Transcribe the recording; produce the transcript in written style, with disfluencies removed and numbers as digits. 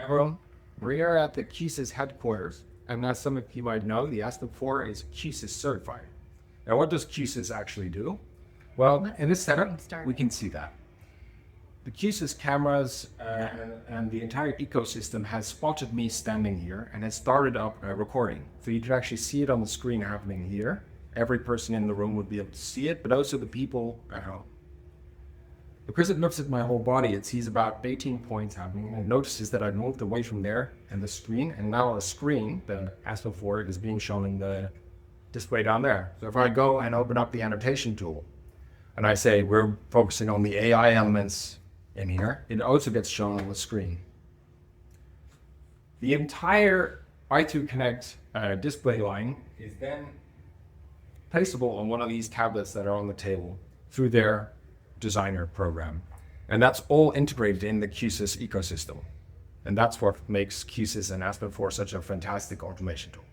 everyone. We are at the Q-SYS headquarters, and as some of you might know, the Aspen 4 is Q-SYS certified. Now, what does Q-SYS actually do? Well, in this setup, we can see that. The Q-SYS cameras and the entire ecosystem has spotted me standing here and has started up a recording. So you can actually see it on the screen happening here. Every person in the room would be able to see it, but also the people at home. Because it looks at my whole body, it sees about 18 points happening, and it notices that I moved away from there and the screen, and now on the screen, the Aspen 4 is being shown in the display down there. So if I go and open up the annotation tool, and I say we're focusing on the AI elements in here, it also gets shown on the screen. The entire i2 Connect display line is then placeable on one of these tablets that are on the table through their designer program. And that's all integrated in the Q-SYS ecosystem. And that's what makes Q-SYS and Aspen 4 such a fantastic automation tool.